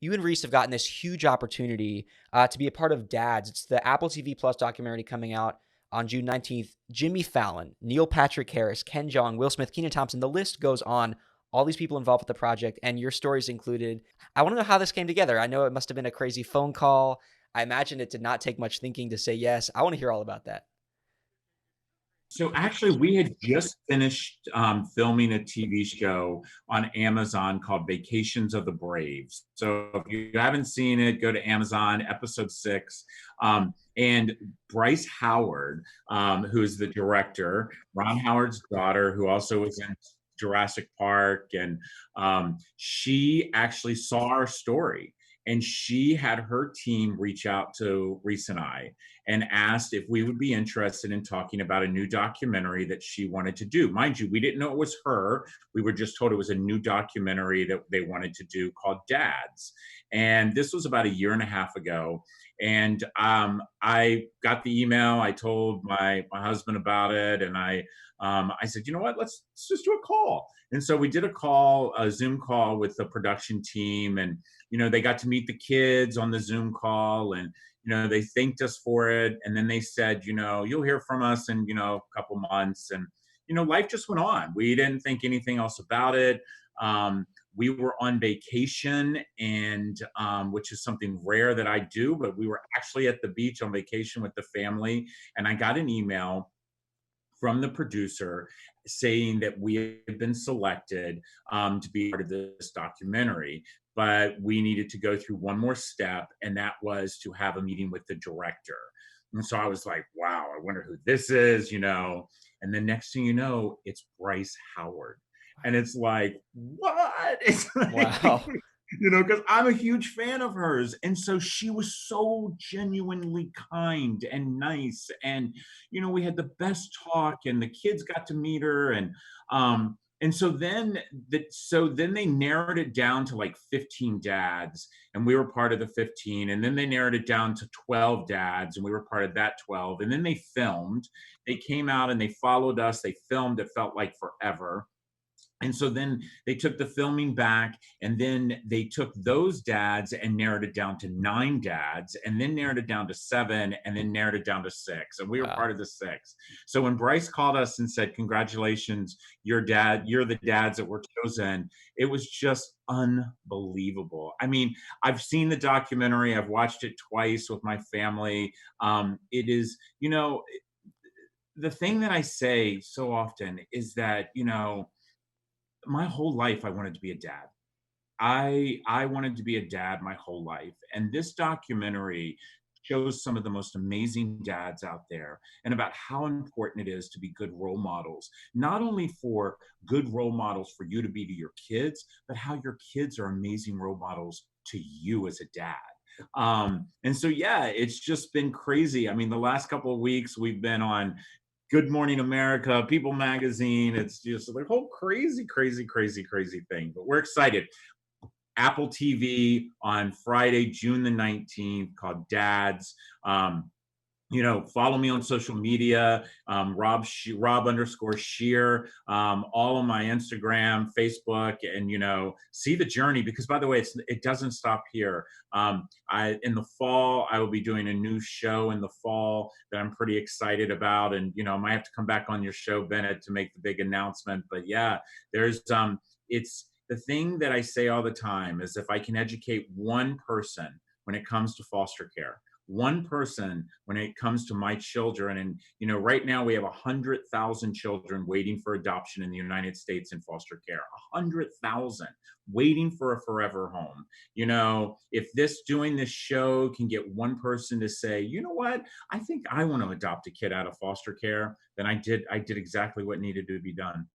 you and Reese have gotten this huge opportunity to be a part of Dads. It's the Apple TV Plus documentary coming out on June 19th. Jimmy Fallon, Neil Patrick Harris, Ken Jeong, Will Smith, Kenan Thompson. The list goes on. All these people involved with the project, and your stories included. I want to know how this came together. I know it must have been a crazy phone call. I imagine it did not take much thinking to say yes. I want to hear all about that. So actually, we had just finished filming a TV show on Amazon called Vacations of the Braves. So if you haven't seen it, go to Amazon, episode 6. And Bryce Howard, who is the director, Ron Howard's daughter, who also was in Jurassic Park, and she actually saw our story. And she had her team reach out to Reese and I and asked if we would be interested in talking about a new documentary that she wanted to do. Mind you, we didn't know it was her. We were just told it was a new documentary that they wanted to do called Dads. And this was about a year and a half ago. And I got the email. I told my husband about it, and I said, you know what? Let's just do a call. And so we did a call, a Zoom call with the production team, and they got to meet the kids on the Zoom call, and they thanked us for it, and then they said, you'll hear from us in a couple months, and life just went on. We didn't think anything else about it. We were on vacation, and which is something rare that I do, but we were actually at the beach on vacation with the family, and I got an email from the producer saying that we had been selected to be part of this documentary, but we needed to go through one more step, and that was to have a meeting with the director. And so I was like, wow, I wonder who this is, And then next thing you know, it's Bryce Howard. And it's like, what? It's like, Wow. because I'm a huge fan of hers. And so she was so genuinely kind and nice. And, we had the best talk, and the kids got to meet her. And so then they narrowed it down to like 15 dads, and we were part of the 15. And then they narrowed it down to 12 dads, and we were part of that 12. And then they filmed. They came out and they followed us. They filmed. It felt like forever. And so then they took the filming back, and then they took those dads and narrowed it down to 9 dads, and then narrowed it down to 7, and then narrowed it down to 6. And we were Wow. part of the 6. So when Bryce called us and said, congratulations, you're the dads that were chosen, it was just unbelievable. I mean, I've seen the documentary. I've watched it twice with my family. It is, the thing that I say so often is that, my whole life I wanted to be a dad. I wanted to be a dad my whole life. And this documentary shows some of the most amazing dads out there, and about how important it is to be good role models, not only for good role models for you to be to your kids, but how your kids are amazing role models to you as a dad. And so, yeah, it's just been crazy. I mean, the last couple of weeks we've been on Good Morning America, People Magazine. It's just the whole crazy, crazy, crazy, crazy thing. But we're excited. Apple TV on Friday, June the 19th, called Dads. Follow me on social media, Rob underscore Scheer, all on my Instagram, Facebook, and see the journey. Because by the way, it doesn't stop here. In the fall, I will be doing a new show in the fall that I'm pretty excited about, and I might have to come back on your show, Bennett, to make the big announcement. But yeah, it's the thing that I say all the time is, if I can educate one person when it comes to foster care, one person when it comes to my children. And right now we have 100,000 children waiting for adoption in the United States in foster care. 100,000 waiting for a forever home. If doing this show can get one person to say, you know what, I think I want to adopt a kid out of foster care, then I did exactly what needed to be done.